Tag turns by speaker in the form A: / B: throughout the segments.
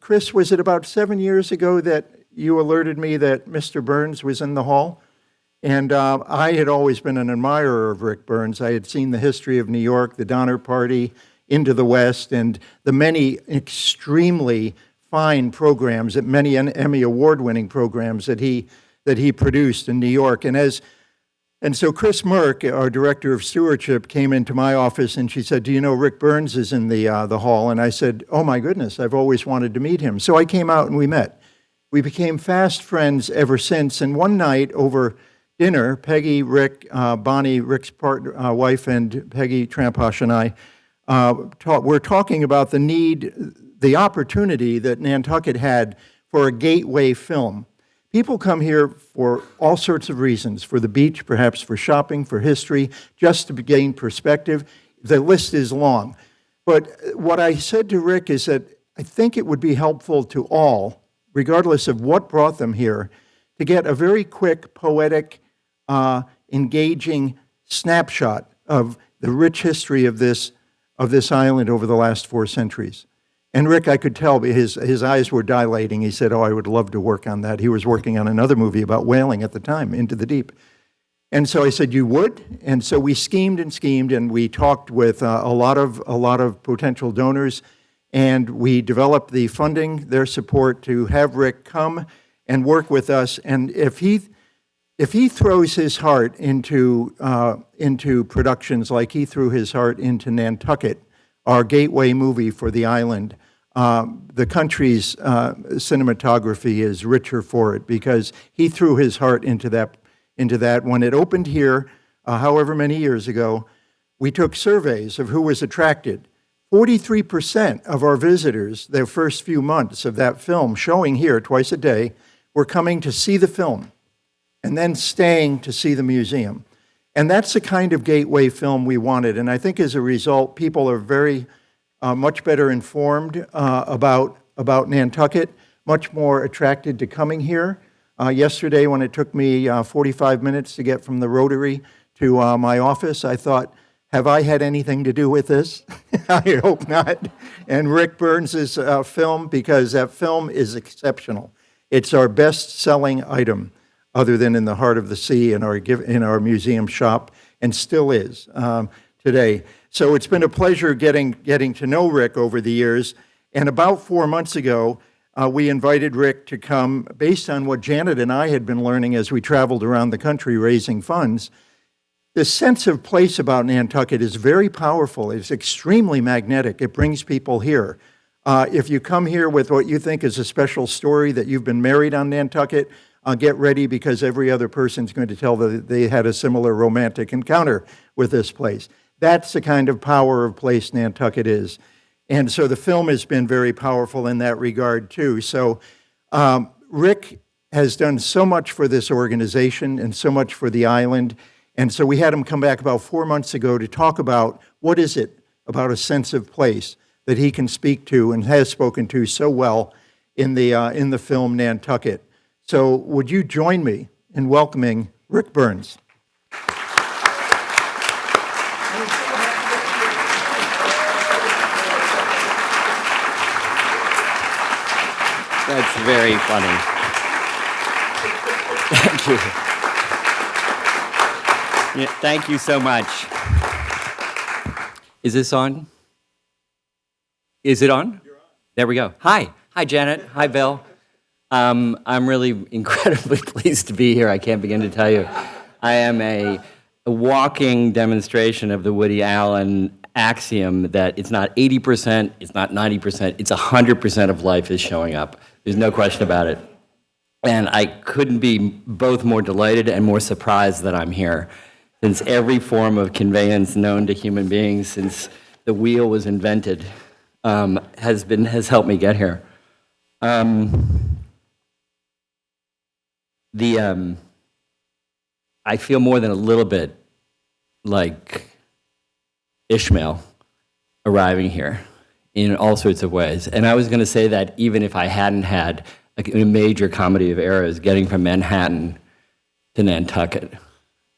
A: Chris, was it about 7 years ago that you alerted me that Mr. Burns was in the hall? And I had always been an admirer of Ric Burns. I had seen the history of New York, the Donner Party, Into the West, and the many extremely fine programs, many Emmy Award-winning programs that he produced in New York. And so Chris Merck, our director of stewardship, came into my office and she said, "Do you know Ric Burns is in the hall?" And I said, "Oh my goodness, I've always wanted to meet him." So I came out and we met. We became fast friends ever since. And one night over dinner, Peggy, Rick, Bonnie, Rick's wife, and Peggy Tramposch and I were talking about the opportunity that Nantucket had for a gateway film. People come here for all sorts of reasons, for the beach, perhaps for shopping, for history, just to gain perspective. The list is long. But what I said to Rick is that I think it would be helpful to all, regardless of what brought them here, to get a very quick, poetic, engaging snapshot of the rich history of this island over the last 4 centuries. And Rick, I could tell, his eyes were dilating. He said, "Oh, I would love to work on that." He was working on another movie about whaling at the time, Into the Deep. And so I said, "You would?" And so we schemed, and we talked with a lot of potential donors, and we developed the funding, their support to have Rick come and work with us. And if he throws his heart into productions like he threw his heart into Nantucket, our gateway movie for the island, the country's cinematography is richer for it because he threw his heart into that. When it opened here, however many years ago, we took surveys of who was attracted. 43% of our visitors, their first few months of that film showing here twice a day, were coming to see the film and then staying to see the museum. And that's the kind of gateway film we wanted. And I think as a result, people are very much better informed about Nantucket, much more attracted to coming here. Yesterday, when it took me 45 minutes to get from the Rotary to my office, I thought, have I had anything to do with this? I hope not. And Ric Burns' film, because that film is exceptional. It's our best-selling item, other than In the Heart of the Sea in our museum shop, and still is today. So it's been a pleasure getting to know Rick over the years. And about 4 months ago, we invited Rick to come, based on what Janet and I had been learning as we traveled around the country raising funds. The sense of place about Nantucket is very powerful. It's extremely magnetic. It brings people here. If you come here with what you think is a special story that you've been married on Nantucket, get ready, because every other person's going to tell that they had a similar romantic encounter with this place. That's the kind of power of place Nantucket is. And so the film has been very powerful in that regard, too. So Rick has done so much for this organization and so much for the island. And so we had him come back about 4 months ago to talk about what is it about a sense of place that he can speak to and has spoken to so well in the film Nantucket. So would you join me in welcoming Ric Burns?
B: That's very funny. Thank you. Yeah, thank you so much. Is this on? Is it on? You're on. There we go. Hi. Hi, Janet. Hi, Bill. I'm really incredibly pleased to be here. I can't begin to tell you. I am a walking demonstration of the Woody Allen axiom that it's not 80%, it's not 90%, it's 100% of life is showing up. There's no question about it. And I couldn't be both more delighted and more surprised that I'm here, since every form of conveyance known to human beings since the wheel was invented has helped me get here. I feel more than a little bit like Ishmael arriving here in all sorts of ways. And I was going to say that even if I hadn't had a major comedy of errors getting from Manhattan to Nantucket,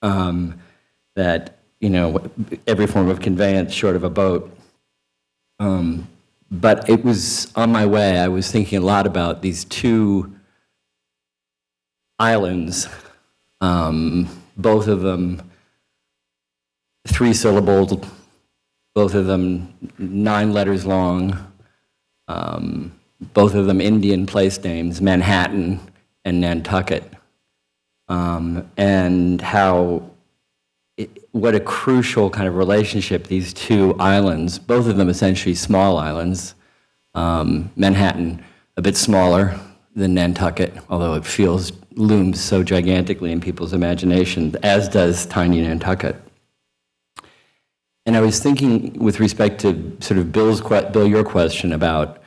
B: that, you know, every form of conveyance short of a boat But it was on my way, I was thinking a lot about these two islands, both of them three-syllabled, both of them 9 letters long, both of them Indian place names, Manhattan and Nantucket, and what a crucial kind of relationship these two islands, both of them essentially small islands, Manhattan a bit smaller than Nantucket, although it looms so gigantically in people's imagination, as does tiny Nantucket. And I was thinking with respect to sort of Bill, your question about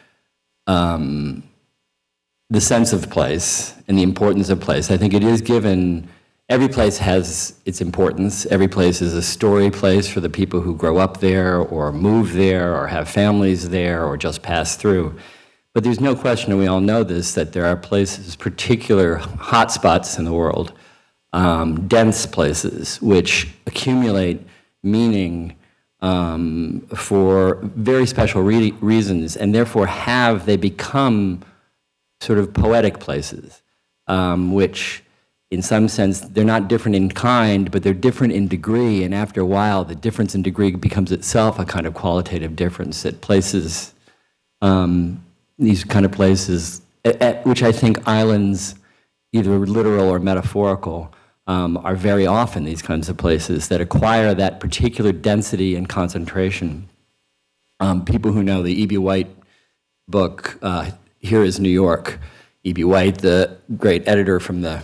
B: the sense of place and the importance of place. I think it is given, every place has its importance. Every place is a story place for the people who grow up there or move there or have families there or just pass through. But there's no question, and we all know this, that there are places, particular hotspots in the world, dense places, which accumulate meaning for very special reasons, and therefore they become sort of poetic places, which in some sense, they're not different in kind, but they're different in degree, and after a while, the difference in degree becomes itself a kind of qualitative difference that places, these kind of places, at which I think islands, either literal or metaphorical, are very often these kinds of places that acquire that particular density and concentration. People who know the E.B. White book, Here is New York. E.B. White, the great editor from the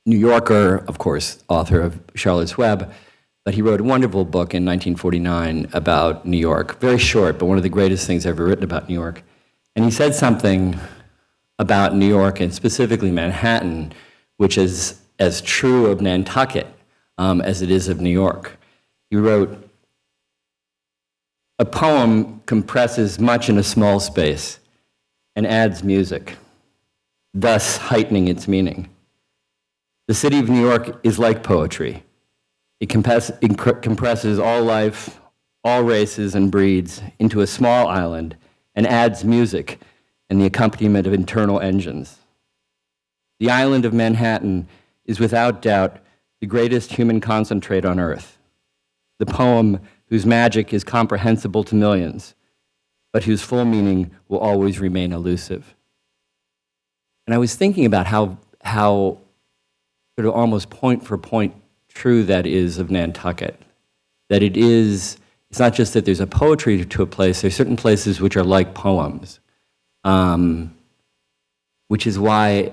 B: New Yorker, of course, author of Charlotte's Web, but he wrote a wonderful book in 1949 about New York. Very short, but one of the greatest things ever written about New York. And he said something about New York, and specifically Manhattan, which is as true of Nantucket as it is of New York. He wrote, "A poem compresses much in a small space and adds music, thus heightening its meaning. The city of New York is like poetry. It compresses all life, all races and breeds into a small island and adds music and the accompaniment of internal engines. The island of Manhattan is without doubt the greatest human concentrate on earth, the poem whose magic is comprehensible to millions, but whose full meaning will always remain elusive." And I was thinking about how sort of almost point for point true that is of Nantucket, that it's not just that there's a poetry to a place, there's certain places which are like poems, which is why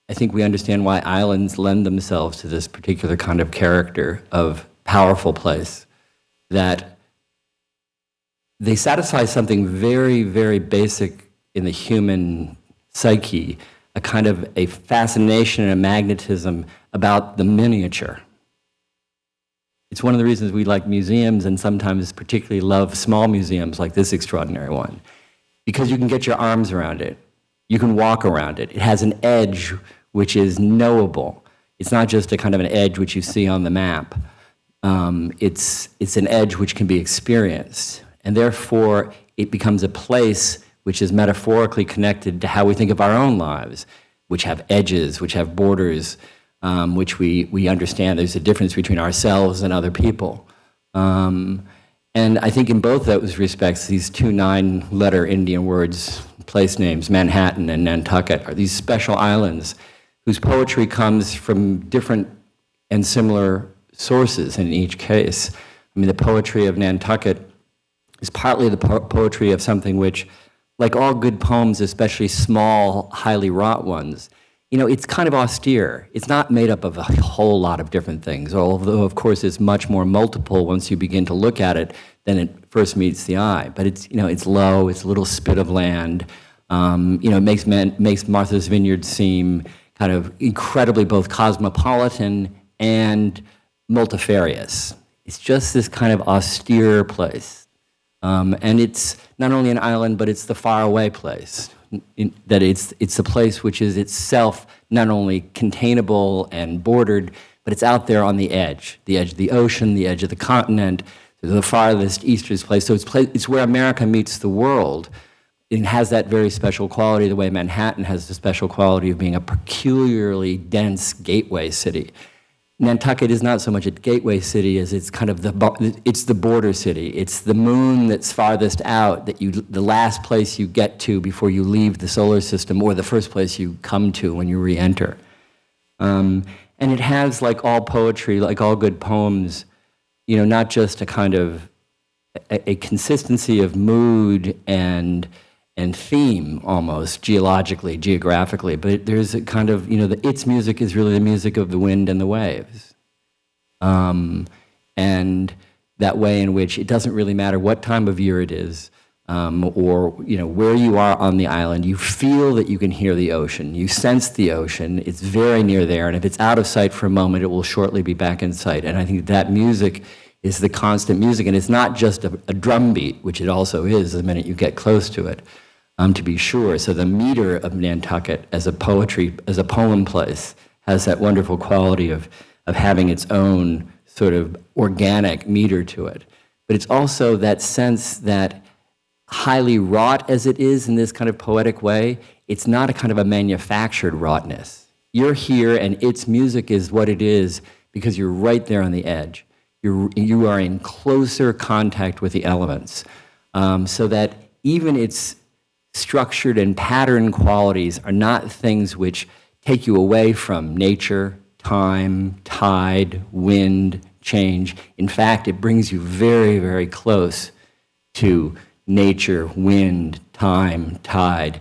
B: I think we understand why islands lend themselves to this particular kind of character of powerful place, that they satisfy something very, very basic in the human psyche, a kind of a fascination and a magnetism about the miniature. It's one of the reasons we like museums and sometimes particularly love small museums like this extraordinary one, because you can get your arms around it. You can walk around it. It has an edge which is knowable. It's not just a kind of an edge which you see on the map. It's an edge which can be experienced, and therefore it becomes a place which is metaphorically connected to how we think of our own lives, which have edges, which have borders, which we understand there's a difference between ourselves and other people. And I think in both those respects, these two 9-letter Indian words, place names, Manhattan and Nantucket, are these special islands whose poetry comes from different and similar sources in each case. I mean, the poetry of Nantucket is partly the poetry of something which, like all good poems, especially small, highly wrought ones, it's kind of austere. It's not made up of a whole lot of different things, although, of course, it's much more multiple once you begin to look at it than it first meets the eye. But it's low, it's a little spit of land. It makes Martha's Vineyard seem kind of incredibly both cosmopolitan and multifarious. It's just this kind of austere place. And it's not only an island, but it's the faraway place. That it's a place which is itself not only containable and bordered, but it's out there on the edge of the ocean, the edge of the continent. the farthest easternmost place. So it's where America meets the world. It has that very special quality, the way Manhattan has the special quality of being a peculiarly dense gateway city. Nantucket is not so much a gateway city as it's kind of it's the border city. It's the moon that's farthest out, the last place you get to before you leave the solar system, or the first place you come to when you re-enter. And it has, like all poetry, like all good poems, not just a kind of a consistency of mood and theme, almost geologically, geographically, but there's a kind of, its music is really the music of the wind and the waves. And that way in which it doesn't really matter what time of year it is, or where you are on the island, you feel that you can hear the ocean, you sense the ocean, it's very near there, and if it's out of sight for a moment, it will shortly be back in sight. And I think that music is the constant music, and it's not just a drum beat, which it also is the minute you get close to it. To be sure. So the meter of Nantucket as a poem place has that wonderful quality of having its own sort of organic meter to it. But it's also that sense that, highly wrought as it is in this kind of poetic way, it's not a kind of a manufactured wroughtness. You're here and its music is what it is because you're right there on the edge. You are in closer contact with the elements. So that even its structured and patterned qualities are not things which take you away from nature, time, tide, wind, change. In fact, it brings you very, very close to nature, wind, time, tide,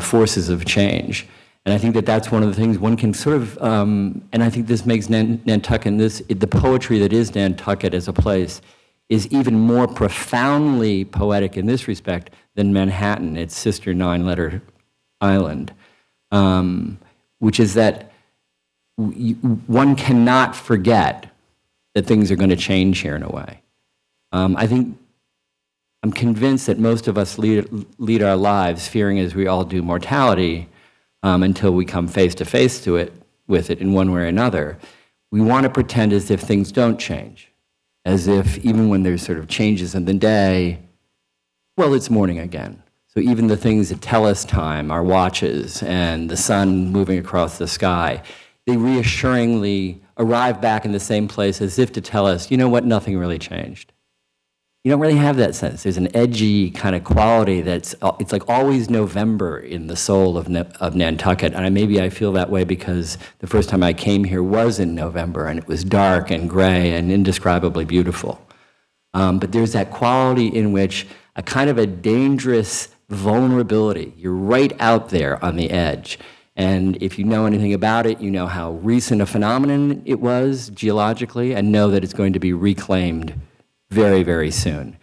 B: forces of change. And I think that that's one of the things one can sort of, and I think this makes Nantucket, the poetry that is Nantucket as a place, is even more profoundly poetic in this respect than Manhattan, its sister 9-letter island, which is that one cannot forget that things are going to change here in a way. I'm convinced that most of us lead our lives fearing, as we all do, mortality until we come face to face with it in one way or another. We want to pretend as if things don't change, as if even when there's sort of changes in the day, well, it's morning again. So even the things that tell us time, our watches and the sun moving across the sky, they reassuringly arrive back in the same place as if to tell us, you know what, nothing really changed. You don't really have that sense. There's an edgy kind of quality it's like always November in the soul of Nantucket. And maybe I feel that way because the first time I came here was in November and it was dark and gray and indescribably beautiful. But there's that quality in which a kind of a dangerous vulnerability. You're right out there on the edge. And if you know anything about it, you know how recent a phenomenon it was geologically and know that it's going to be reclaimed very, very soon.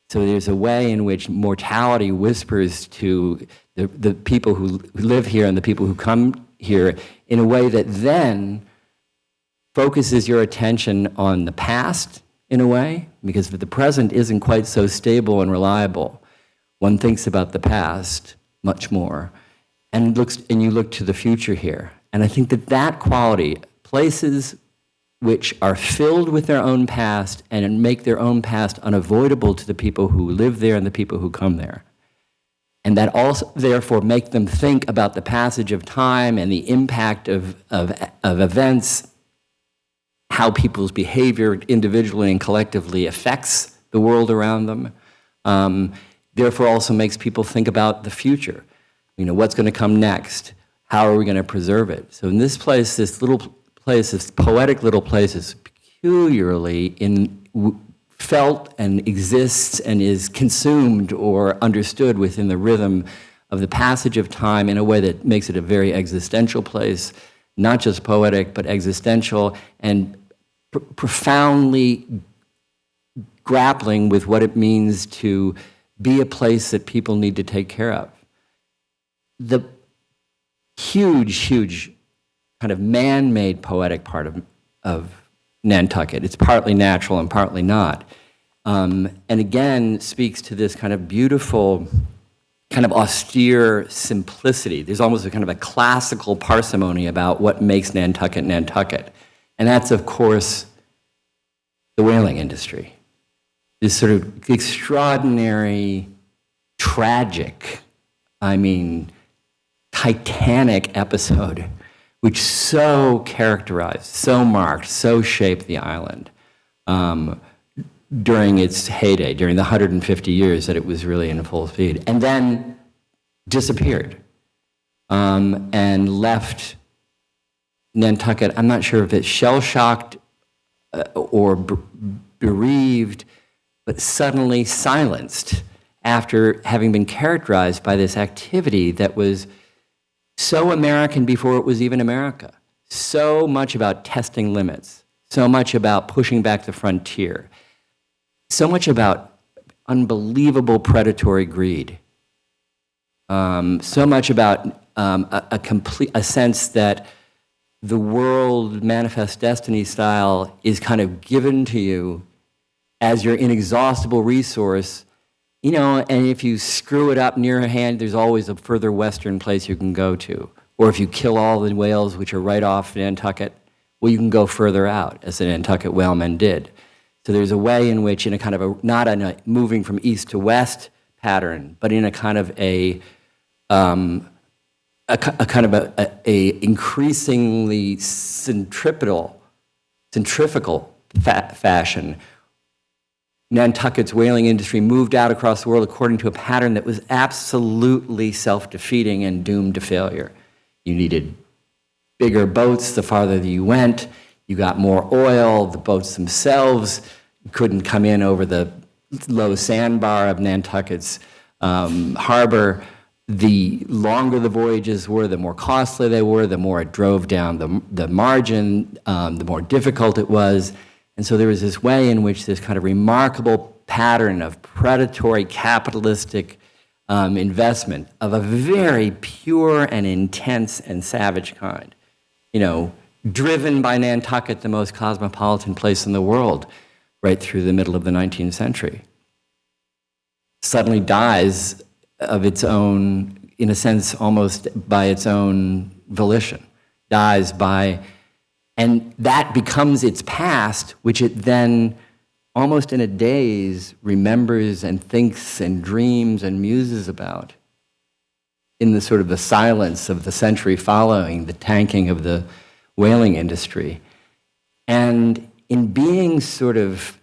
B: So there's a way in which mortality whispers to the people who live here and the people who come here in a way that then focuses your attention on the past in a way, because the present isn't quite so stable and reliable. One thinks about the past much more, and you look to the future here. And I think that quality, places which are filled with their own past and make their own past unavoidable to the people who live there and the people who come there, and that also therefore make them think about the passage of time and the impact of events, how people's behavior individually and collectively affects the world around them, therefore also makes people think about the future. What's going to come next? How are we going to preserve it? So in this place, this poetic little place is peculiarly felt and exists and is consumed or understood within the rhythm of the passage of time in a way that makes it a very existential place, not just poetic, but existential, and profoundly grappling with what it means to be a place that people need to take care of. The huge kind of man-made poetic part of Nantucket, it's partly natural and partly not, and again speaks to this kind of beautiful, kind of austere simplicity. There's almost a kind of a classical parsimony about what makes Nantucket Nantucket. And that's, of course, the whaling industry. this sort of extraordinary, tragic, titanic episode, which so characterized, so marked, so shaped the island during its heyday, during the 150 years that it was really in full speed, and then disappeared and left Nantucket. I'm not sure if it's shell-shocked or bereaved, but suddenly silenced after having been characterized by this activity that was so American before it was even America. So much about testing limits, so much about pushing back the frontier, so much about unbelievable predatory greed, so much about a sense that the world manifest destiny style is kind of given to you as your inexhaustible resource, and if you screw it up near hand, there's always a further western place you can go to. Or if you kill all the whales, which are right off Nantucket, well, you can go further out, as the Nantucket whalemen did. So there's a way in which, in a kind of not in a moving from east to west pattern, but in a kind of a increasingly centrifugal fashion, Nantucket's whaling industry moved out across the world according to a pattern that was absolutely self-defeating and doomed to failure. You needed bigger boats the farther that you went. You got more oil. The boats themselves couldn't come in over the low sandbar of Nantucket's harbor. The longer the voyages were, the more costly they were, the more it drove down the margin, the more difficult it was. And so there was this way in which this kind of remarkable pattern of predatory capitalistic investment of a very pure and intense and savage kind, driven by Nantucket, the most cosmopolitan place in the world, right through the middle of the 19th century, suddenly dies of its own, in a sense, almost by its own volition, dies by, and that becomes its past, which it then, almost in a daze, remembers and thinks and dreams and muses about in the sort of the silence of the century following the tanking of the whaling industry. And in being sort of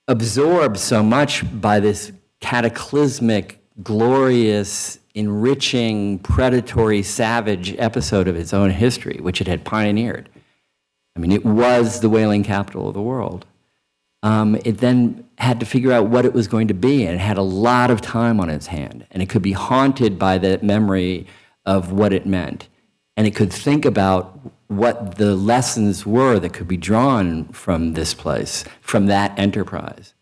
B: absorbed so much by this cataclysmic, glorious, enriching, predatory, savage episode of its own history, which it had pioneered. It was the whaling capital of the world. It then had to figure out what it was going to be, and it had a lot of time on its hand, and it could be haunted by the memory of what it meant. And it could think about what the lessons were that could be drawn from this place, from that enterprise.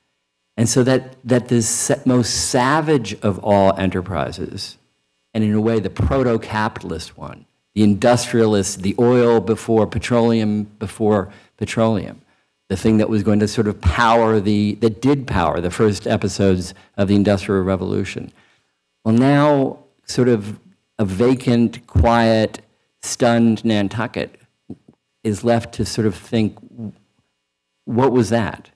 B: And so that this most savage of all enterprises, and in a way the proto-capitalist one, the industrialist, the oil before petroleum, the thing that was going to sort of that did power the first episodes of the Industrial Revolution. Well, now sort of a vacant, quiet, stunned Nantucket is left to sort of think, what was that?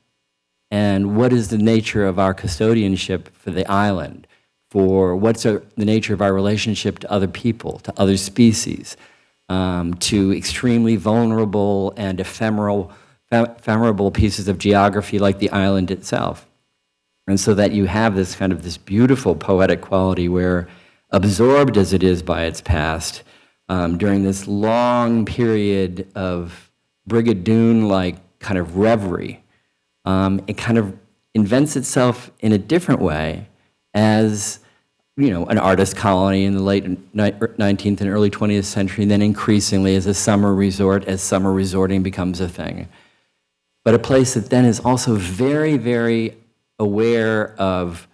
B: And what is the nature of our custodianship for the island? For what's the nature of our relationship to other people, to other species, to extremely vulnerable and ephemeral pieces of geography like the island itself. And so that you have this kind of this beautiful poetic quality where, absorbed as it is by its past, during this long period of Brigadoon-like kind of reverie, it kind of invents itself in a different way as, an artist colony in the late 19th and early 20th century, and then increasingly as a summer resort, as summer resorting becomes a thing. But a place that then is also very, very aware of,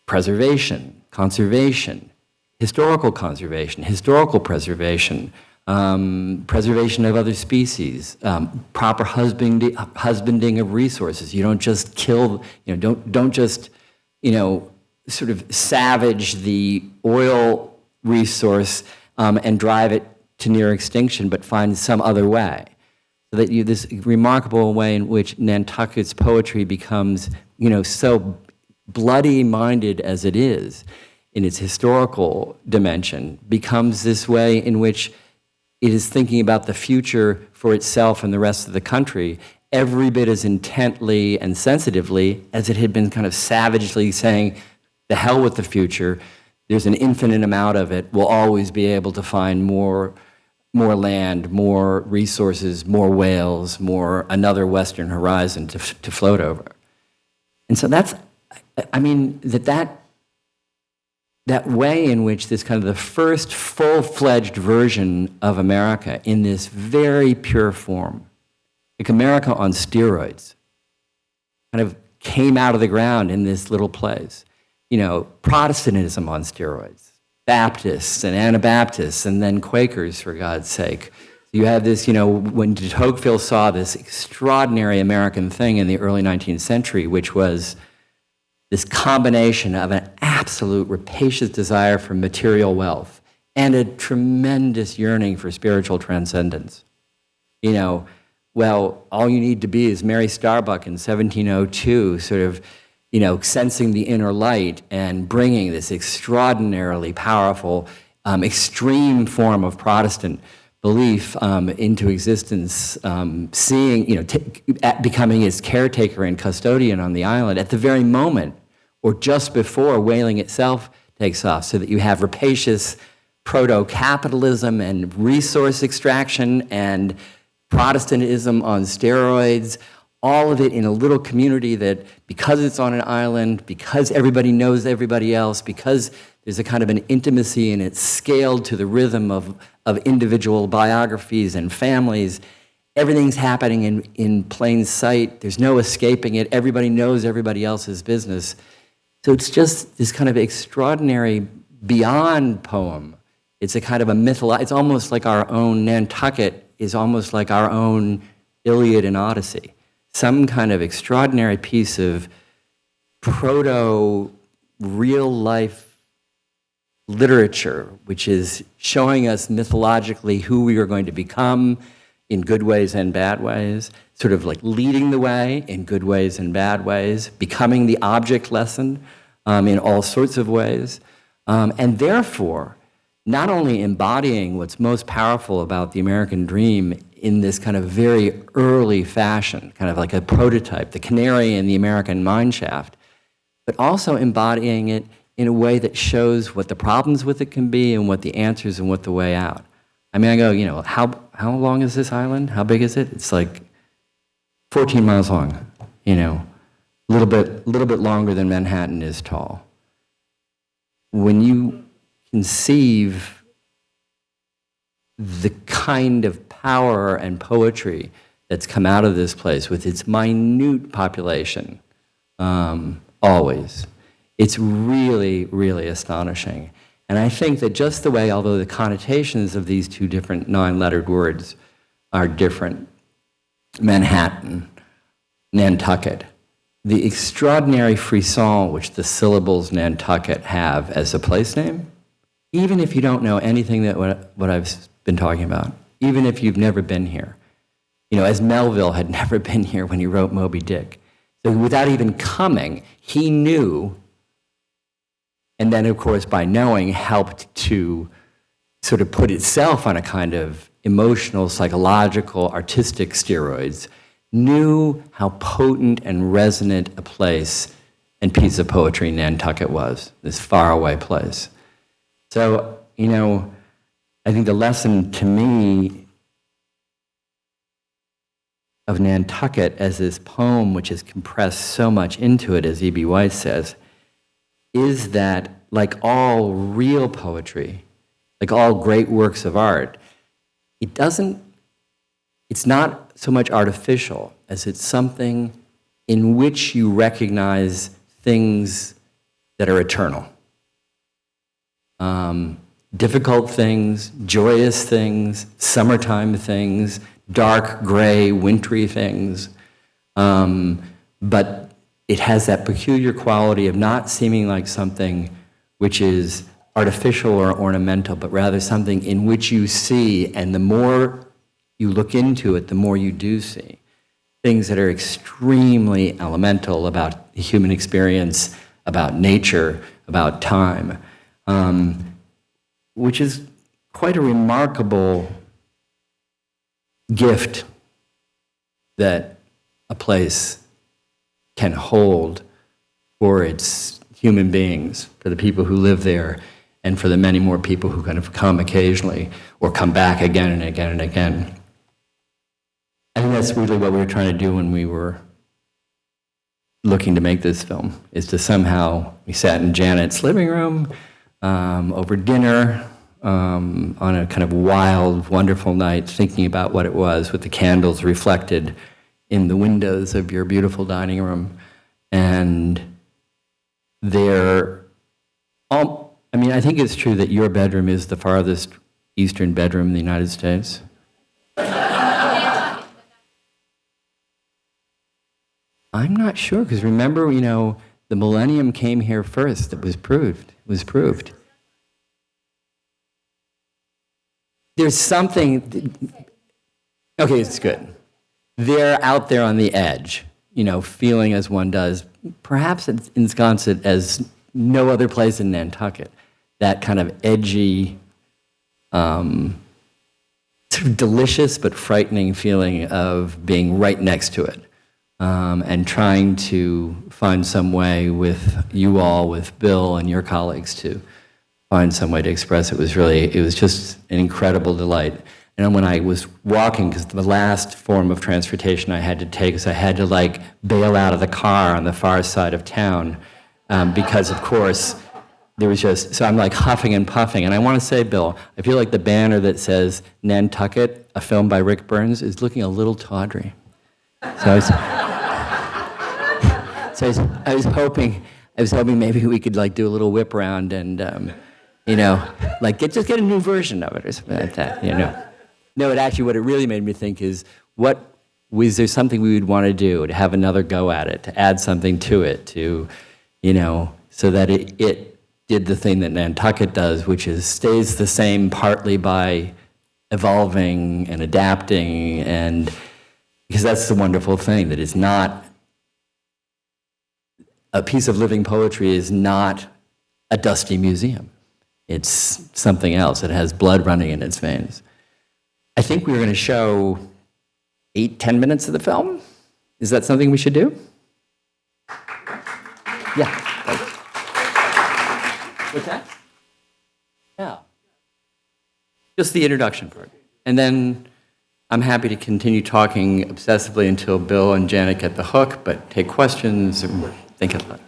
B: preservation, conservation, historical conservation, historical preservation, preservation of other species, proper husbanding of resources. You don't just kill, don't just, sort of savage the oil resource and drive it to near extinction, but find some other way. So that this remarkable way in which Nantucket's poetry becomes, so bloody-minded as it is in its historical dimension, becomes this way in which it is thinking about the future for itself and the rest of the country every bit as intently and sensitively as it had been kind of savagely saying, the hell with the future, there's an infinite amount of it, we'll always be able to find more land, more resources, more whales, another western horizon to float over. And so that way in which this kind of the first full-fledged version of America in this very pure form, like America on steroids, kind of came out of the ground in this little place. Protestantism on steroids, Baptists and Anabaptists, and then Quakers, for God's sake. You have this, when de Tocqueville saw this extraordinary American thing in the early 19th century, which was this combination of an absolute rapacious desire for material wealth and a tremendous yearning for spiritual transcendence. All you need to be is Mary Starbuck in 1702, sort of, sensing the inner light and bringing this extraordinarily powerful, extreme form of Protestant belief into existence, becoming its caretaker and custodian on the island at the very moment or just before whaling itself takes off, so that you have rapacious proto-capitalism and resource extraction and Protestantism on steroids, all of it in a little community that, because it's on an island, because everybody knows everybody else, because there's a kind of an intimacy and it's scaled to the rhythm of individual biographies and families, everything's happening in plain sight. There's no escaping it. Everybody knows everybody else's business. So it's just this kind of extraordinary beyond poem. It's a kind of it's almost like our own Nantucket is almost like our own Iliad and Odyssey. Some kind of extraordinary piece of proto-real-life literature, which is showing us mythologically who we are going to become in good ways and bad ways, sort of like leading the way in good ways and bad ways, becoming the object lesson in all sorts of ways, and therefore not only embodying what's most powerful about the American dream in this kind of very early fashion, kind of like a prototype, the canary in the American mine shaft, but also embodying it in a way that shows what the problems with it can be and what the answers and what the way out. I mean, I go, how long is this island? How big is it? It's like 14 miles long, a little bit longer than Manhattan is tall. When you conceive the kind of power and poetry that's come out of this place with its minute population, always, it's really, really astonishing. And I think that just the way, although the connotations of these two different 9-lettered words are different, Manhattan, Nantucket, the extraordinary frisson which the syllables Nantucket have as a place name, even if you don't know anything that what I've been talking about, even if you've never been here, as Melville had never been here when he wrote Moby Dick. So without even coming, he knew, and then of course by knowing helped to sort of put itself on a kind of emotional, psychological, artistic steroids, knew how potent and resonant a place and piece of poetry Nantucket was, this faraway place. So, I think the lesson to me of Nantucket as this poem, which has compressed so much into it, as E.B. White says, is that, like all real poetry, like all great works of art, it's not so much artificial as it's something in which you recognize things that are eternal. Difficult things, joyous things, summertime things, dark, gray, wintry things. But it has that peculiar quality of not seeming like something which is artificial or ornamental, but rather something in which you see, and the more you look into it, the more you do see things that are extremely elemental about the human experience, about nature, about time, which is quite a remarkable gift that a place can hold for its human beings, for the people who live there, and for the many more people who kind of come occasionally or come back again and again and again. I think that's really what we were trying to do when we were looking to make this film, is to somehow, we sat in Janet's living room over dinner on a kind of wild, wonderful night, thinking about what it was with the candles reflected in the windows of your beautiful dining room. And I think it's true that your bedroom is the farthest eastern bedroom in the United States. I'm not sure, because remember, the millennium came here first. It was proved. There's something, okay, it's good. They're out there on the edge, feeling as one does, perhaps ensconce it as no other place in Nantucket. That kind of edgy, sort of delicious but frightening feeling of being right next to it. And trying to find some way with you all, with Bill and your colleagues, to find some way to express it was just an incredible delight. And when I was walking, because the last form of transportation I had to take is I had to bail out of the car on the far side of town, because of course there was so I'm huffing and puffing. And I want to say, Bill, I feel like the banner that says Nantucket, a film by Ric Burns, is looking a little tawdry. So I was hoping maybe we could do a little whip around and just get a new version of it or something like that. No, what it really made me think is, was there something we would want to do to have another go at it, to add something to it, so that it did the thing that Nantucket does, which is stays the same partly by evolving and adapting, and because that's the wonderful thing, that it's not. A piece of living poetry is not a dusty museum. It's something else. It has blood running in its veins. I think we were going to show 8-10 minutes of the film. Is that something we should do? Yeah. What's that? Yeah. Just the introduction part. And then I'm happy to continue talking obsessively until Bill and Janet get the hook, but take questions and think about it.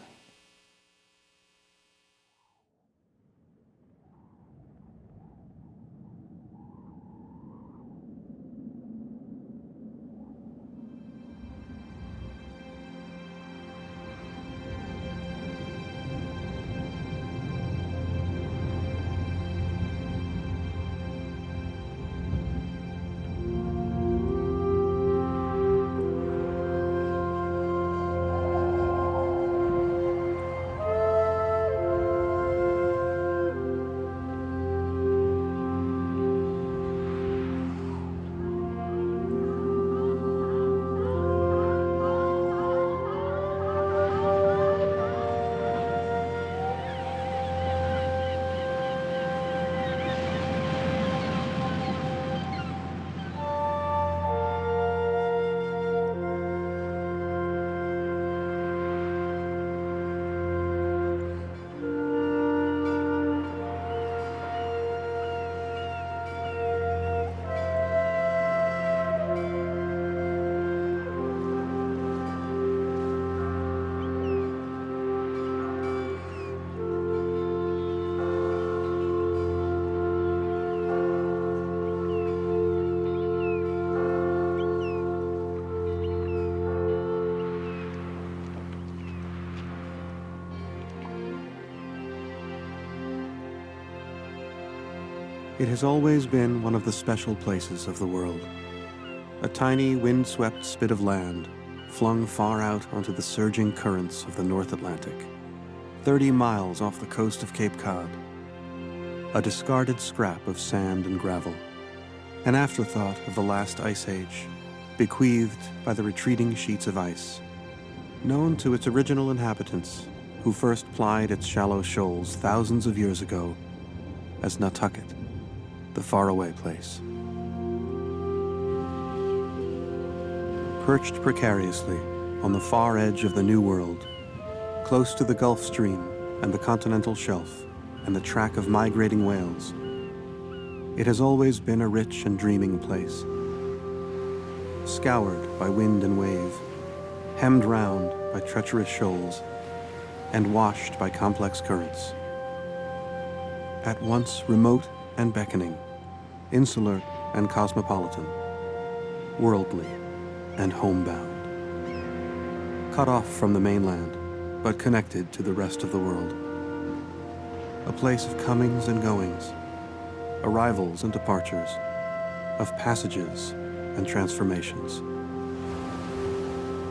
C: It has always been one of the special places of the world. A tiny, wind-swept spit of land, flung far out onto the surging currents of the North Atlantic, 30 miles off the coast of Cape Cod. A discarded scrap of sand and gravel, an afterthought of the last ice age, bequeathed by the retreating sheets of ice, known to its original inhabitants, who first plied its shallow shoals thousands of years ago as Nantucket, the faraway place. Perched precariously on the far edge of the New World, close to the Gulf Stream and the continental shelf and the track of migrating whales, it has always been a rich and dreaming place. Scoured by wind and wave, hemmed round by treacherous shoals, and washed by complex currents. At once remote and beckoning, insular and cosmopolitan, worldly and homebound. Cut off from the mainland, but connected to the rest of the world. A place of comings and goings, arrivals and departures, of passages and transformations,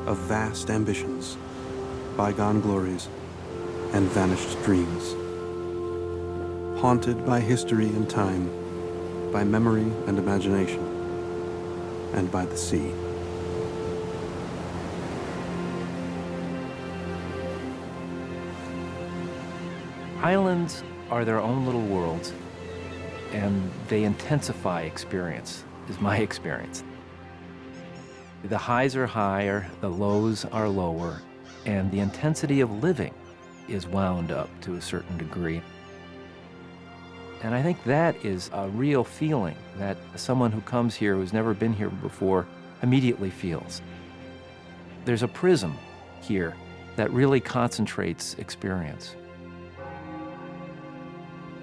C: of vast ambitions, bygone glories, and vanished dreams. Haunted by history and time, by memory and imagination, and by the sea.
D: Islands are their own little worlds, and they intensify experience, is my experience. The highs are higher, the lows are lower, and the intensity of living is wound up to a certain degree. And I think that is a real feeling that someone who comes here who's never been here before immediately feels. There's a prism here that really concentrates experience.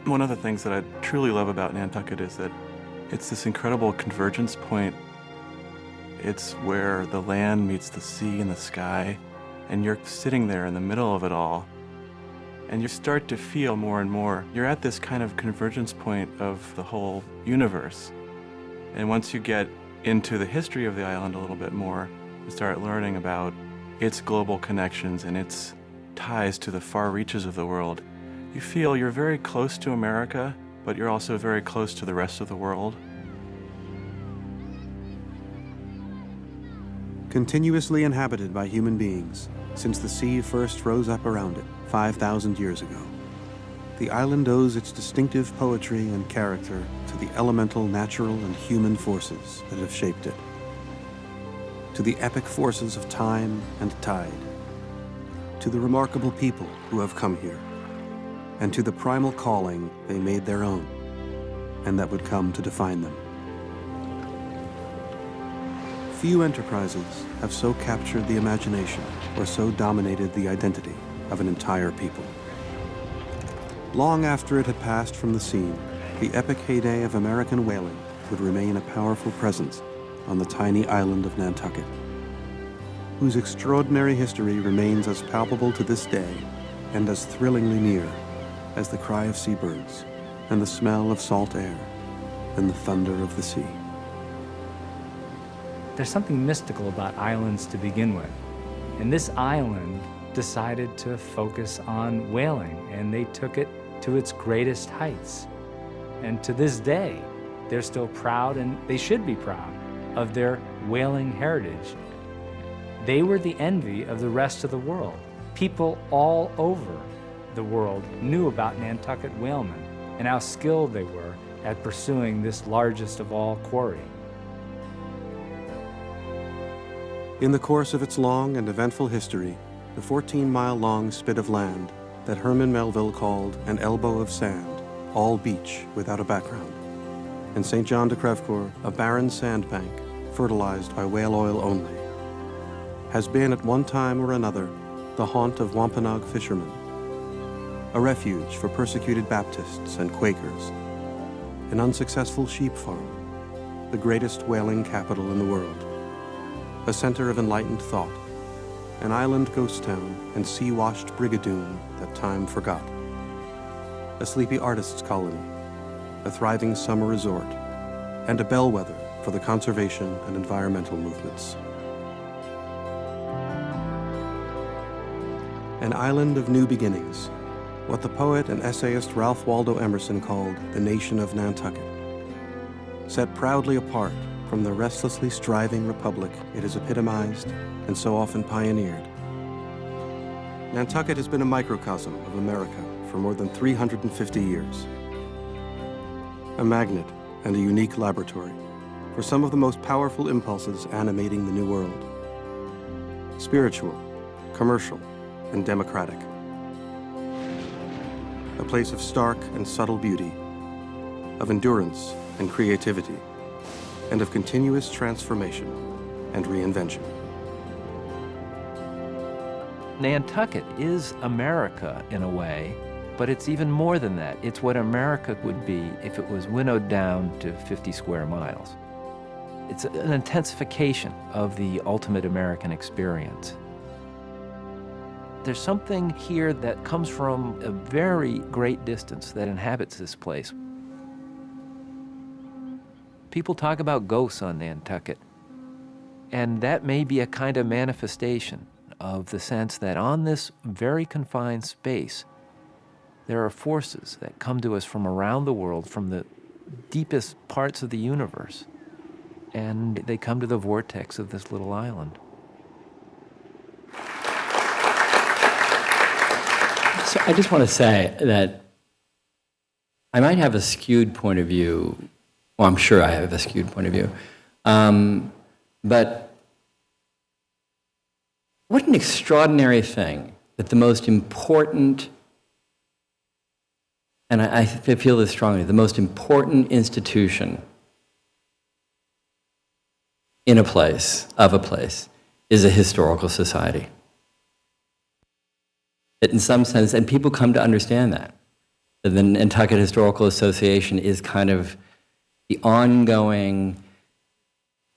E: One of the things that I truly love about Nantucket is that it's this incredible convergence point. It's where the land meets the sea and the sky, and you're sitting there in the middle of it all. And you start to feel more and more, you're at this kind of convergence point of the whole universe. And once you get into the history of the island a little bit more, you start learning about its global connections and its ties to the far reaches of the world. You feel you're very close to America, but you're also very close to the rest of the world.
C: Continuously inhabited by human beings since the sea first rose up around it 5,000 years ago, the island owes its distinctive poetry and character to the elemental natural and human forces that have shaped it, to the epic forces of time and tide, to the remarkable people who have come here, and to the primal calling they made their own, and that would come to define them. Few enterprises have so captured the imagination or so dominated the identity of an entire people. Long after it had passed from the scene, the epic heyday of American whaling would remain a powerful presence on the tiny island of Nantucket, whose extraordinary history remains as palpable to this day and as thrillingly near as the cry of seabirds and the smell of salt air and the thunder of the sea.
F: There's something mystical about islands to begin with. And this island decided to focus on whaling, and they took it to its greatest heights. And to this day, they're still proud, and they should be proud, of their whaling heritage. They were the envy of the rest of the world. People all over the world knew about Nantucket whalemen and how skilled they were at pursuing this largest of all quarry.
C: In the course of its long and eventful history, the 14-mile-long spit of land that Herman Melville called an elbow of sand, all beach without a background, and St. John de Crevecoeur, a barren sandbank fertilized by whale oil only, has been at one time or another the haunt of Wampanoag fishermen, a refuge for persecuted Baptists and Quakers, an unsuccessful sheep farm, the greatest whaling capital in the world, a center of enlightened thought, an island ghost town and sea-washed brigadoon that time forgot, a sleepy artists' colony, a thriving summer resort, and a bellwether for the conservation and environmental movements. An island of new beginnings, what the poet and essayist Ralph Waldo Emerson called the nation of Nantucket. set proudly apart from the restlessly striving republic it has epitomized and so often pioneered. Nantucket has been a microcosm of America for more than 350 years. A magnet and a unique laboratory for some of the most powerful impulses animating the New World. Spiritual, commercial, and democratic. A place of stark and subtle beauty, of endurance and creativity, and of continuous transformation and reinvention.
D: Nantucket is America in a way, but it's even more than that. It's what America would be if it was winnowed down to 50 square miles. It's an intensification of the ultimate American experience. There's something here that comes from a very great distance that inhabits this place. People talk about ghosts on Nantucket, and that may be a kind of manifestation of the sense that on this very confined space, there are forces that come to us from around the world, from the deepest parts of the universe, and they come to the vortex of this little island.
B: So I just want to say that I might have a skewed point of view. Well, I'm sure I have a skewed point of view. But what an extraordinary thing that the most important, and I feel this strongly, the most important institution in a place, of a place, is a historical society. That in some sense, and people come to understand that the Nantucket Historical Association is kind of the ongoing,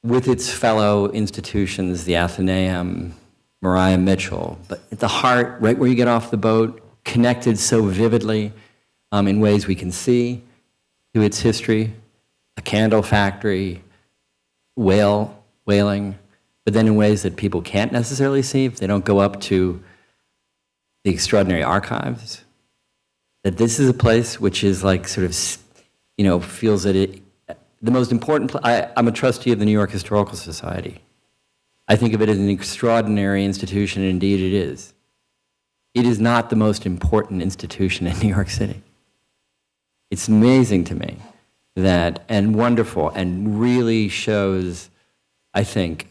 B: with its fellow institutions, the Athenaeum, Maria Mitchell, but at the heart, right where you get off the boat, connected so vividly in ways we can see to its history, a candle factory, whaling, but then in ways that people can't necessarily see if they don't go up to the extraordinary archives. That this is a place which is like sort of, you know, feels that it, the most important, I'm a trustee of the New York Historical Society. I think of it as an extraordinary institution, and indeed it is. It is not the most important institution in New York City. It's amazing to me that, and wonderful, and really shows, I think,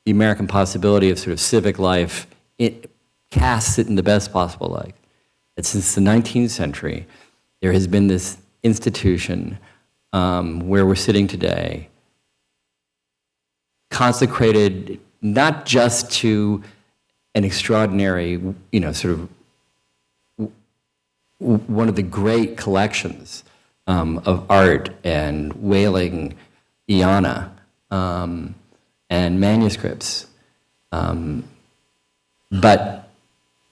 B: the American possibility of sort of civic life. It casts it in the best possible light. That since the 19th century, there has been this institution where we're sitting today, consecrated not just to an extraordinary, you know, sort of one of the great collections of art and whaling Iana and manuscripts, but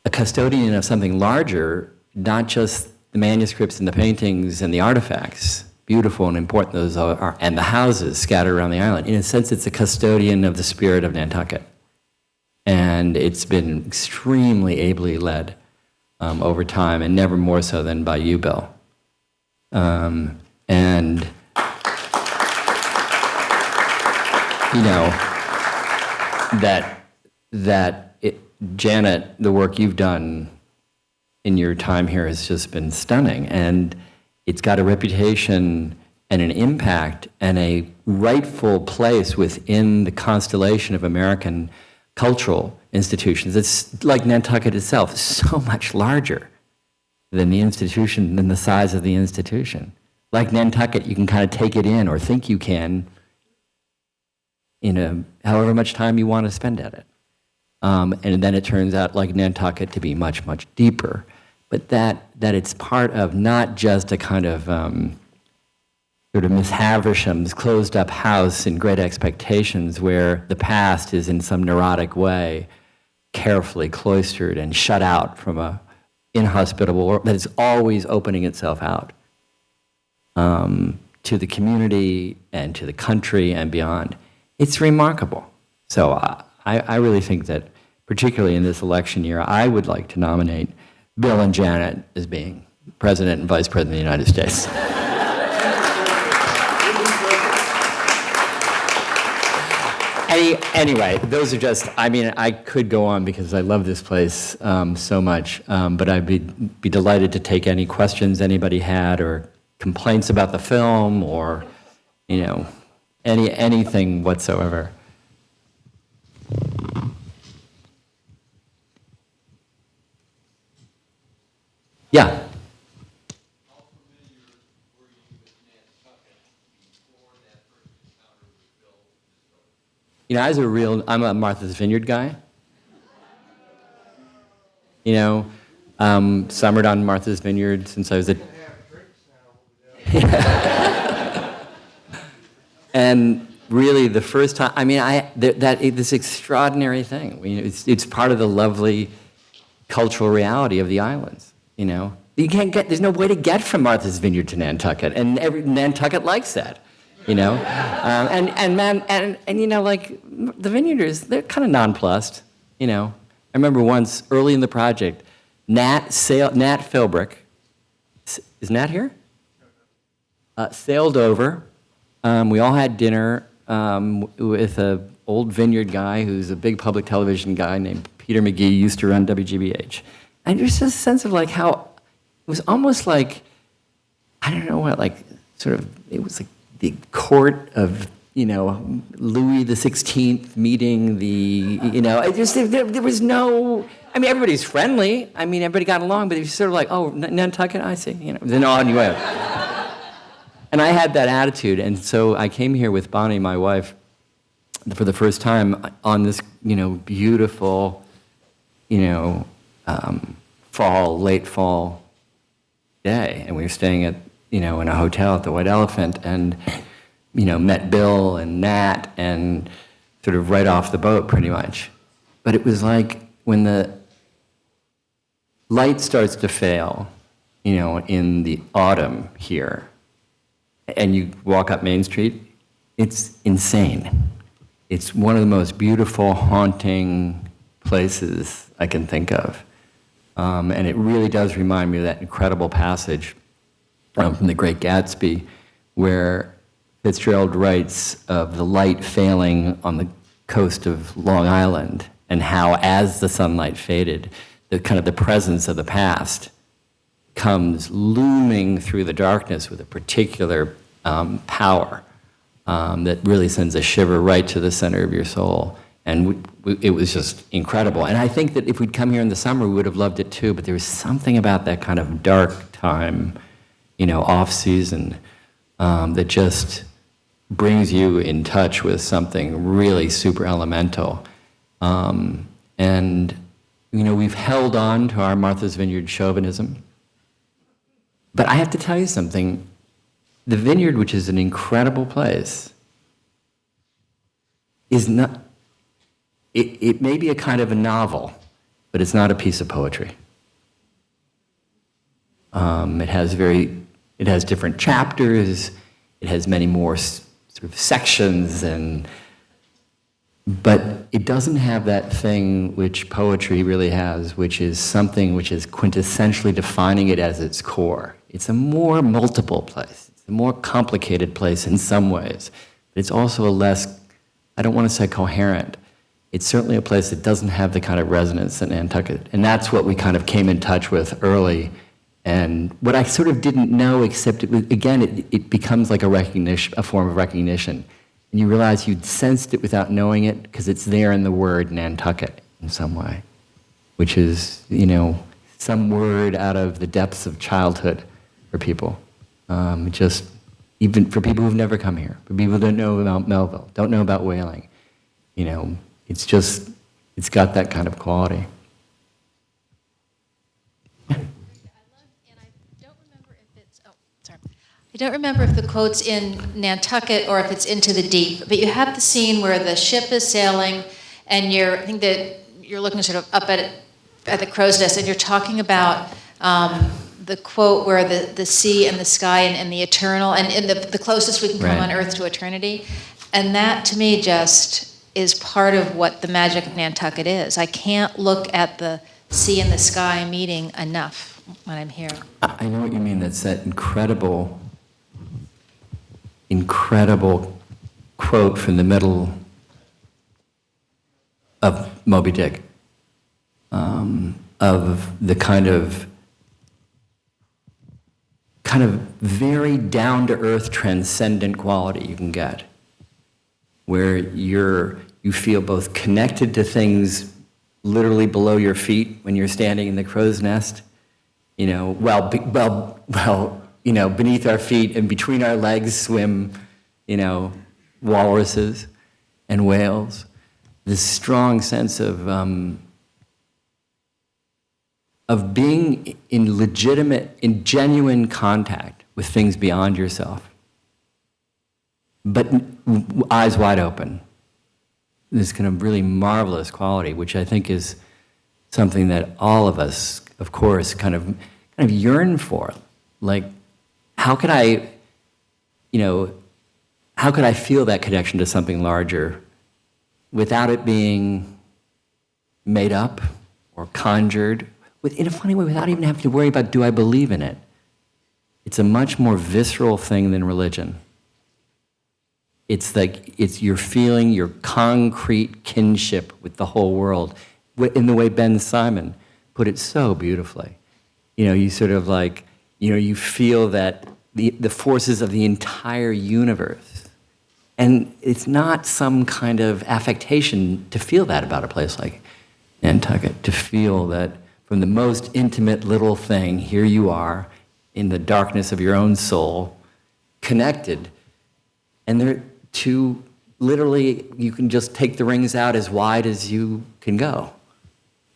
B: a custodian of something larger, not just the manuscripts and the paintings and the artifacts, beautiful and important those are, and the houses scattered around the island. In a sense, it's a custodian of the spirit of Nantucket. And it's been extremely ably led over time, and never more so than by you, Bill. And, you know, Janet, the work you've done in your time here has just been stunning, and it's got a reputation and an impact and a rightful place within the constellation of American cultural institutions. It's like Nantucket itself, so much larger than the institution, than the size of the institution. Like Nantucket, you can kind of take it in, or think you can, in however much time you want to spend at it. And then it turns out, like Nantucket, to be much, much deeper. But that it's part of not just a kind of sort of Miss Havisham's closed-up house in Great Expectations, where the past is in some neurotic way carefully cloistered and shut out from a inhospitable world, that is always opening itself out to the community and to the country and beyond. It's remarkable. So I really think that, particularly in this election year, I would like to nominate Bill and Janet as being President and Vice President of the United States. Anyway, those are just, I mean, I could go on because I love this place so much, but I'd be delighted to take any questions anybody had or complaints about the film or, you know, anything whatsoever. Yeah. You know, I'm a Martha's Vineyard guy. You know, summered on Martha's Vineyard since I was a... And really, the first time, I mean, this extraordinary thing. You know, it's part of the lovely cultural reality of the islands. You know, there's no way to get from Martha's Vineyard to Nantucket, and Nantucket likes that. You know, and you know, like the Vineyarders, they're kind of nonplussed. You know, I remember once early in the project, Nat Philbrick, is Nat here? Sailed over. We all had dinner with an old Vineyard guy who's a big public television guy named Peter McGee, used to run WGBH. And there's just a sense of like how it was almost like, I don't know what, like sort of, it was like the court of, you know, Louis XVI meeting the, you know, there was no, I mean, everybody's friendly. I mean, everybody got along, but it was sort of like, oh, Nantucket, I see, you know, then on you went. And I had that attitude, and so I came here with Bonnie, my wife, for the first time on this, you know, beautiful, you know, late fall day, and we were staying at, you know, in a hotel at the White Elephant, and, you know, met Bill and Nat, and sort of right off the boat, pretty much. But it was like when the light starts to fail, you know, in the autumn here, and you walk up Main Street, it's insane. It's one of the most beautiful, haunting places I can think of. And it really does remind me of that incredible passage from The Great Gatsby, where Fitzgerald writes of the light failing on the coast of Long Island, and how, as the sunlight faded, the kind of the presence of the past comes looming through the darkness with a particular power that really sends a shiver right to the center of your soul. And it was just incredible. And I think that if we'd come here in the summer, we would have loved it too, but there was something about that kind of dark time, you know, off-season, that just brings you in touch with something really super elemental. And, you know, we've held on to our Martha's Vineyard chauvinism. But I have to tell you something. The Vineyard, which is an incredible place, is not, it may be a kind of a novel, but it's not a piece of poetry. It has different chapters, it has many more sort of sections, but it doesn't have that thing which poetry really has, which is something which is quintessentially defining it as its core. It's a more multiple place. It's a more complicated place in some ways. But it's also a less, I don't want to say coherent. It's certainly a place that doesn't have the kind of resonance that Nantucket. And that's what we kind of came in touch with early. And what I sort of didn't know, except it becomes like a form of recognition. And you realize you'd sensed it without knowing it, because it's there in the word Nantucket in some way, which is, you know, some word out of the depths of childhood for people. Just even for people who've never come here, for people who don't know about Melville, don't know about whaling, you know, it's got that kind of quality.
G: I don't remember if the quote's in Nantucket or if it's Into the Deep, but you have the scene where the ship is sailing, and I think that you're looking sort of up at the crow's nest, and you're talking about the quote where the sea and the sky and the eternal, and the closest we can come on Earth to eternity. And that, to me, just is part of what the magic of Nantucket is. I can't look at the sea and the sky meeting enough when I'm here.
B: I know what you mean. That's that incredible quote from the middle of Moby Dick, of the kind of very down-to-earth, transcendent quality you can get, where you feel both connected to things literally below your feet when you're standing in the crow's nest, beneath our feet and between our legs swim, walruses and whales. This strong sense of being in genuine contact with things beyond yourself, but eyes wide open. This kind of really marvelous quality, which I think is something that all of us, of course, kind of yearn for. Like, how could I feel that connection to something larger without it being made up or conjured, in a funny way, without even having to worry about, do I believe in it? It's a much more visceral thing than religion. You're feeling your concrete kinship with the whole world, in the way Ben Simon put it so beautifully. You sort of you feel that the forces of the entire universe. And it's not some kind of affectation to feel that about a place like Nantucket, to feel that from the most intimate little thing, here you are in the darkness of your own soul, connected. And they're two, literally, you can just take the rings out as wide as you can go.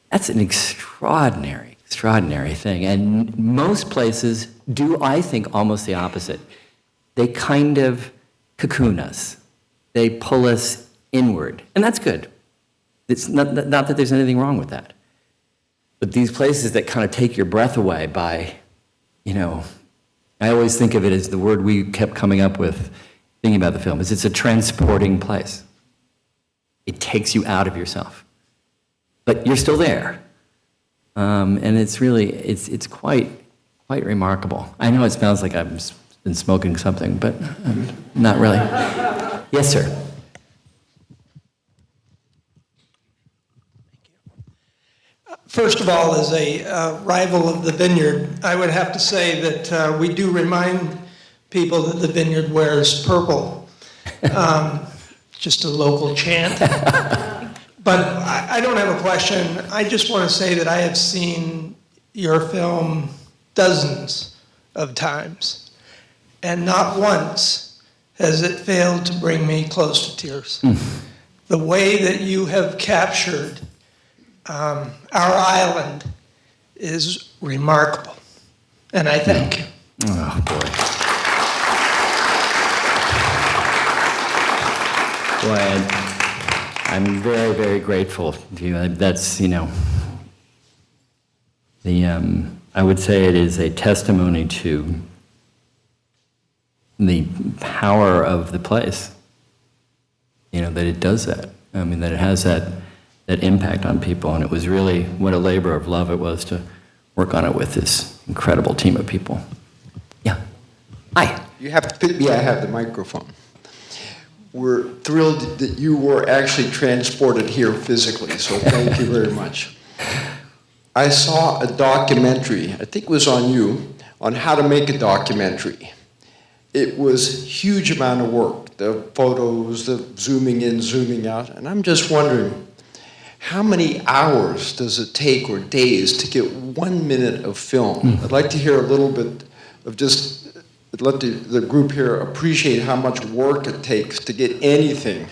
B: That's an extraordinary thing. And most places do, I think, almost the opposite. They kind of cocoon us. They pull us inward. And that's good. It's not that there's anything wrong with that. But these places that kind of take your breath away by, I always think of it as the word we kept coming up with thinking about the film, is it's a transporting place. It takes you out of yourself. But you're still there. And it's really, it's quite remarkable. I know it smells like I've been smoking something, but not really. Yes, sir.
H: First of all, as a rival of the Vineyard, I would have to say that we do remind people that the Vineyard wears purple. Just a local chant. But I don't have a question. I just want to say that I have seen your film dozens of times, and not once has it failed to bring me close to tears. The way that you have captured our island is remarkable, and I thank you.
B: Oh, boy. I'm very, very grateful to you. That's, I would say it is a testimony to the power of the place, that it does that. I mean, that it has that impact on people, and it was really what a labor of love it was to work on it with this incredible team of people. Yeah. Hi.
I: You have to fit me, I have the microphone. We're thrilled that you were actually transported here physically, so thank you very much. I saw a documentary, I think it was on you, on how to make a documentary. It was a huge amount of work, the photos, the zooming in, zooming out, and I'm just wondering, how many hours does it take, or days, to get 1 minute of film? I'd like to hear a little bit of let the group here appreciate how much work it takes to get anything.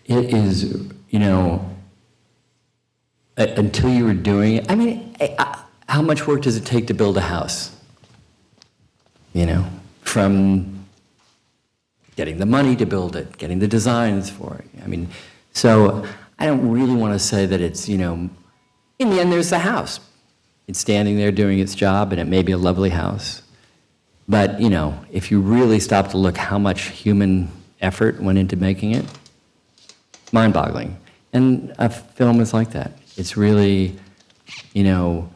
B: It is, until you were doing it, I mean, how much work does it take to build a house? From getting the money to build it, getting the designs for it. I mean, so I don't really want to say that it's, in the end, there's the house. It's standing there doing its job, and it may be a lovely house. But, if you really stop to look how much human effort went into making it, mind-boggling. And a film is like that. It's really, you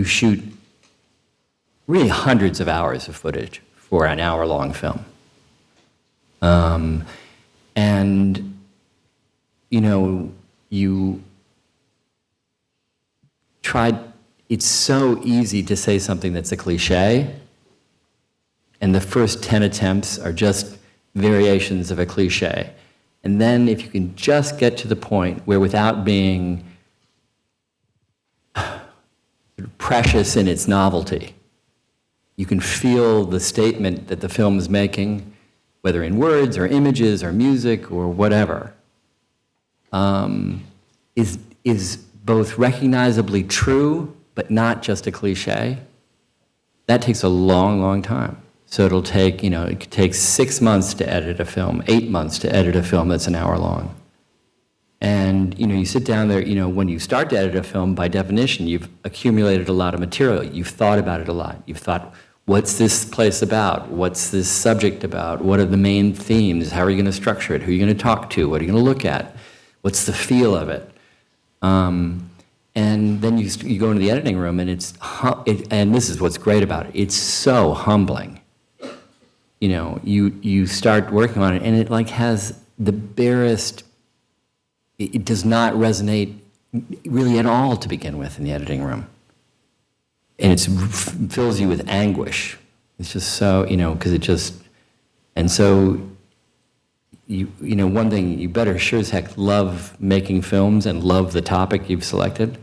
B: shoot really hundreds of hours of footage for an hour-long film. And And, you know, you tried, it's so easy to say something that's a cliche, and the first 10 attempts are just variations of a cliche. And then if you can just get to the point where, without being precious in its novelty, you can feel the statement that the film is making, whether in words or images or music or whatever, is both recognizably true, but not just a cliche. That takes a long, long time. So it'll take, you know, it could take 6 months to edit a film, 8 months to edit a film that's an hour long. And, you know, you sit down there, you know, when you start to edit a film, by definition, you've accumulated a lot of material. You've thought about it a lot. You've thought, what's this place about? What's this subject about? What are the main themes? How are you going to structure it? Who are you going to talk to? What are you going to look at? What's the feel of it? And then you go into the editing room, and and this is what's great about it. It's so humbling. You know, you start working on it, and it like has the barest. It does not resonate really at all to begin with in the editing room, and it fills you with anguish. It's just so, you know, because it just, and so. You know, one thing, you better sure as heck love making films and love the topic you've selected,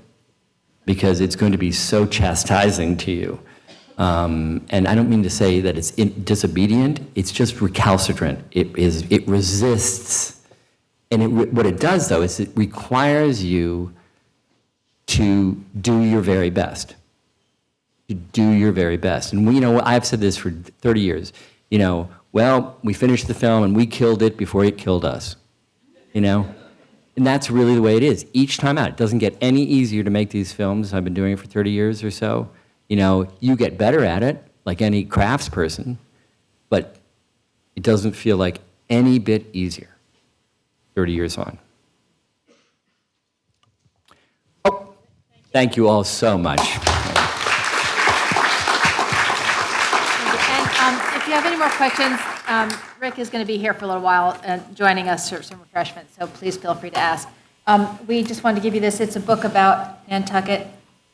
B: because it's going to be so chastising to you. And I don't mean to say that it's disobedient, it's just recalcitrant. It resists. And what it does, though, is it requires you to do your very best. To do your very best. And you know, I've said this for 30 years, you know, well, we finished the film and we killed it before it killed us, you know? And that's really the way it is. Each time out, it doesn't get any easier to make these films. I've been doing it for 30 years or so. You know, you get better at it, like any craftsperson, but it doesn't feel like any bit easier 30 years on. Oh, thank you all so much.
G: If you have any more questions, Rick is going to be here for a little while joining us for some refreshments, so please feel free to ask. We just wanted to give you this. It's a book about Nantucket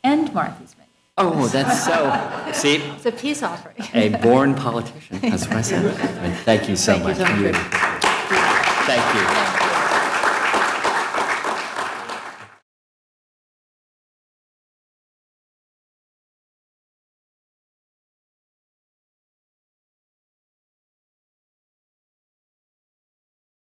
G: and Martha's Vineyard.
B: Oh, that's so, see?
G: It's a peace offering.
B: A born politician, that's what I said. I mean, thank you so much.
G: Thank you so much.
B: Thank you.